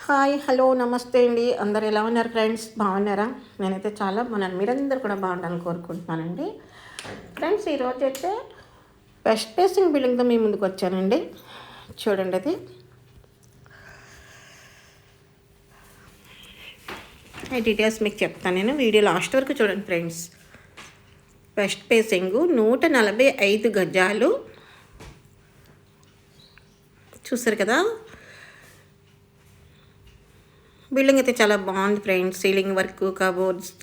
Hi hello నమస్తే అండి. అందరు ఎలా ఉన్నారు ఫ్రెండ్స్? బాగున్నారా? నేనైతే చాలా బాగున్నాను. మీరందరూ కూడా బాగుండాలని కోరుకుంటున్నానండి. ఫ్రెండ్స్, ఈరోజు అయితే వెస్ట్ ఫేసింగ్ బిల్డింగ్తో మీ ముందుకు వచ్చానండి. చూడండి, అది ఈ డీటెయిల్స్ మీకు చెప్తాను. నేను వీడియో లాస్ట్ వరకు చూడండి ఫ్రెండ్స్. వెస్ట్ ఫేసింగ్ 145 గజాలు, చూసారు కదా. బిల్డింగ్ అయితే చాలా బాగుంది ఫ్రెండ్స్. సీలింగ్ వర్క్,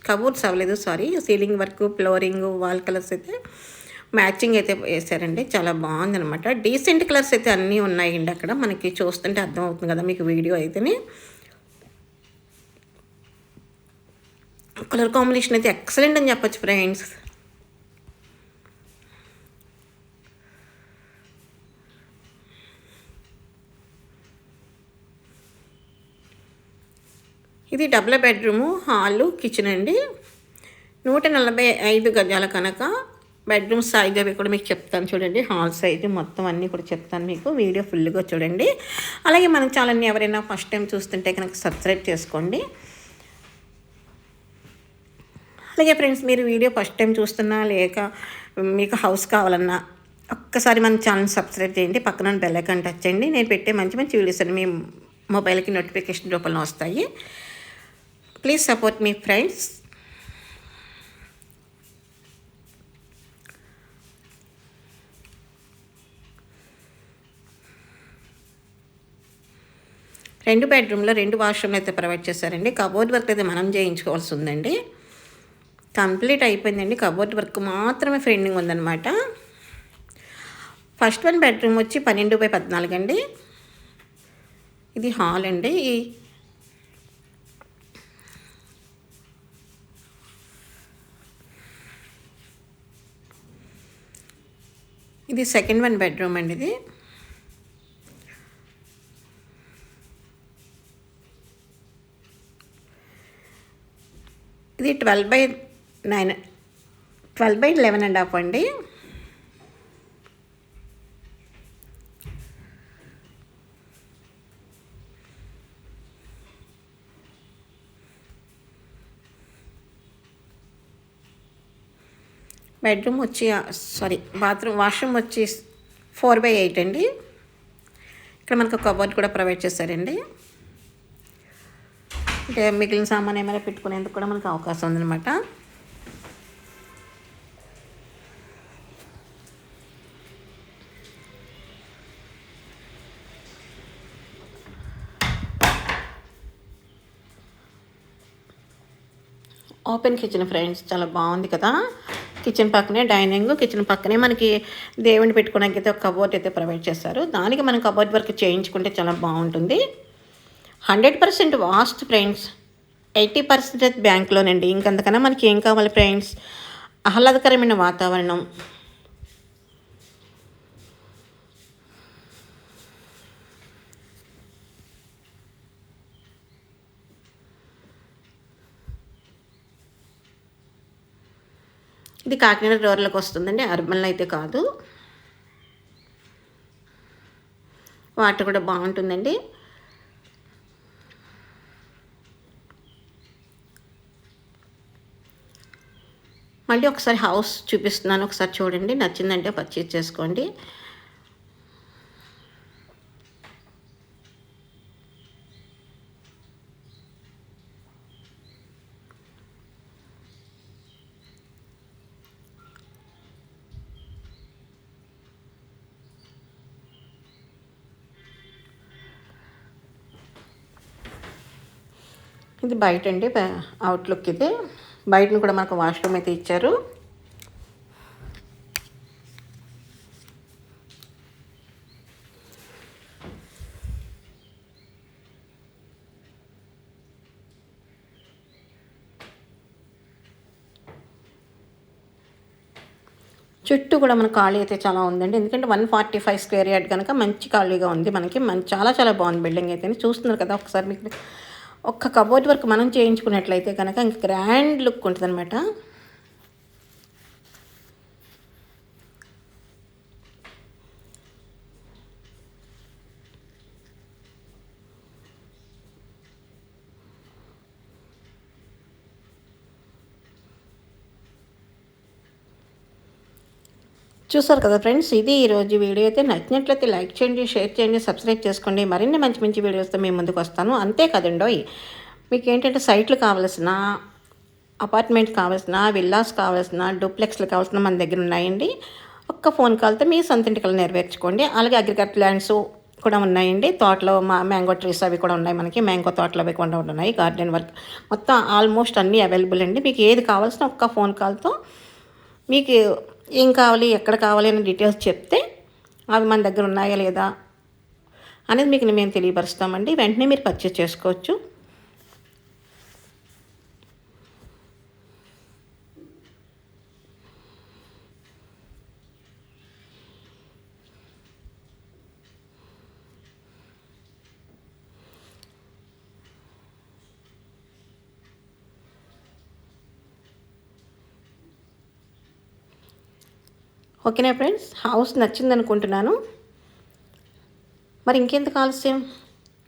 కబోర్డ్స్ అవ్వలేదు, sorry. Ceiling work, flooring, wall colours అయితే మ్యాచింగ్ అయితే వేసారండి. చాలా బాగుంది అనమాట. డీసెంట్ కలర్స్ అయితే అన్నీ ఉన్నాయండి. అక్కడ మనకి చూస్తుంటే అర్థం అవుతుంది కదా మీకు వీడియో అయితేనే. కలర్ కాంబినేషన్ అయితే ఎక్సలెంట్ అని చెప్పొచ్చు ఫ్రెండ్స్. ఇది డబుల్ బెడ్రూము, హాలు, కిచెన్ అండి. 145 గజాల కనుక బెడ్రూమ్ సైజ్ అవి కూడా మీకు చెప్తాను చూడండి. హాల్ సైజు మొత్తం అన్నీ కూడా చెప్తాను మీకు. వీడియో ఫుల్గా చూడండి. అలాగే మన ఛానల్ని ఎవరైనా ఫస్ట్ టైం చూస్తుంటే కనుక సబ్స్క్రైబ్ చేసుకోండి. అలాగే ఫ్రెండ్స్, మీరు వీడియో ఫస్ట్ టైం చూస్తున్నా లేక మీకు హౌస్ కావాలన్నా ఒక్కసారి మన ఛానల్ సబ్స్క్రైబ్ చేయండి. పక్కన బెల్ ఐకాన్ టచ్ చేయండి. నేను పెట్టే మంచి మంచి వీడియోస్ అన్ని మీ మొబైల్కి నోటిఫికేషన్ రూపంలో వస్తాయి. Please support me friends. రెండు బెడ్రూమ్లో 2 వాష్రూమ్లు అయితే ప్రొవైడ్ చేశారండి. కబోర్డ్ వర్క్ అయితే మనం చేయించుకోవాల్సి ఉందండి. కంప్లీట్ అయిపోయిందండి. కబోర్డ్ వర్క్ మాత్రమే పెండింగ్ ఉందన్నమాట. ఫస్ట్ వన్ బెడ్రూమ్ వచ్చి 12/14 అండి. ఇది హాల్ అండి. ఇది సెకండ్ వన్ బెడ్రూమ్ అండి. ఇది 12/9, 12/11.5 అండి. బెడ్రూమ్ వచ్చి వాష్రూమ్ వచ్చి 4/8 అండి. ఇక్కడ మనకు కబోర్డ్ కూడా ప్రొవైడ్ చేశారండి. అంటే మిగిలిన సామాన్ ఏమైనా పెట్టుకునేందుకు కూడా మనకు అవకాశం ఉందన్నమాట. ఓపెన్ కిచెన్ ఫ్రెండ్స్, చాలా బాగుంది కదా. కిచెన్ పక్కనే డైనింగ్, కిచెన్ పక్కనే మనకి దేవుని పెట్టుకోవడానికి అయితే ఒక కబోర్డ్ అయితే ప్రొవైడ్ చేస్తారు. దానికి మనం కబోర్డ్ వర్క్ చేయించుకుంటే చాలా బాగుంటుంది. 100% వాస్తు ఫ్రెండ్స్, 80% బ్యాంక్ లోన్ అండి. ఇంకంతకన్నా మనకి ఏం కావాలి ఫ్రెండ్స్? ఆహ్లాదకరమైన వాతావరణం, ఇది కాకినాడ డోర్లకు వస్తుందండి, అర్బన్లో అయితే కాదు. వాటర్ కూడా బాగుంటుందండి. మళ్ళీ ఒకసారి హౌస్ చూపిస్తున్నాను, ఒకసారి చూడండి. నచ్చిందంటే పర్చేజ్ చేసుకోండి. ఇది బయట అండి, అవుట్లుక్. ఇది బయటను కూడా మనకు వాష్రూమ్ అయితే ఇచ్చారు. చుట్టూ కూడా మన ఖాళీ అయితే చాలా ఉందండి. ఎందుకంటే 145 స్క్వేర్ యార్డ్ కనుక మంచి ఖాళీగా ఉంది మనకి. చాలా చాలా బాగుంది బిల్డింగ్ అయితే. చూస్తున్నారు కదా. ఒకసారి మీకు ఒక్క కబోర్డ్ వర్క్ మనం చేయించుకున్నట్లయితే కనుక ఇంక గ్రాండ్ లుక్ ఉంటుంది అనమాట. చూసారు కదా ఫ్రెండ్స్, ఇది ఈరోజు వీడియో. అయితే నచ్చినట్లయితే లైక్ చేయండి, షేర్ చేయండి, సబ్స్క్రైబ్ చేసుకోండి. మరిన్ని మంచి మంచి వీడియోస్తో మేము ముందుకు వస్తాను. అంతే కదండోయ్, మీకు ఏంటంటే సైట్లు కావాల్సిన, అపార్ట్మెంట్ కావాల్సిన, విల్లాస్ కావాల్సిన, డూప్లెక్స్లు కావాల్సిన మన దగ్గర ఉన్నాయండి. ఒక్క ఫోన్ కాల్తో మీ సొంత ఇంటికలు నెరవేర్చుకోండి. అలాగే అగ్రికల్చర్ ల్యాండ్స్ కూడా ఉన్నాయండి. తోటలో మ్యాంగో ట్రీస్ అవి కూడా ఉన్నాయి. మనకి మ్యాంగో తోటలు అవి కూడా ఉన్నాయి. గార్డెన్ వర్క్ మొత్తం ఆల్మోస్ట్ అన్నీ అవైలబుల్ అండి. మీకు ఏది కావాల్సిన ఒక్క ఫోన్ కాల్తో మీకు ఏం కావాలి, ఎక్కడ కావాలి అనే డీటెయిల్స్ చెప్తే అవి మన దగ్గర ఉన్నాయా లేదా అనేది మీకు మేము తెలియపరుస్తామండి. వెంటనే మీరు పర్చేస్ చేసుకోవచ్చు. ఓకేనా ఫ్రెండ్స్, హౌస్ నచ్చింది అనుకుంటున్నాను. మరి ఇంకెందుకు ఆలస్యం,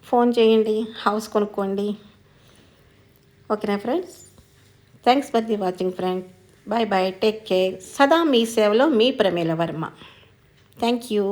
ఫోన్ చేయండి, హౌస్ కొనుక్కోండి. ఓకేనా friends, thanks for the watching friend. Bye bye, take care. సదా మీ సేవలో మీ ప్రమీల వర్మ. Thank you.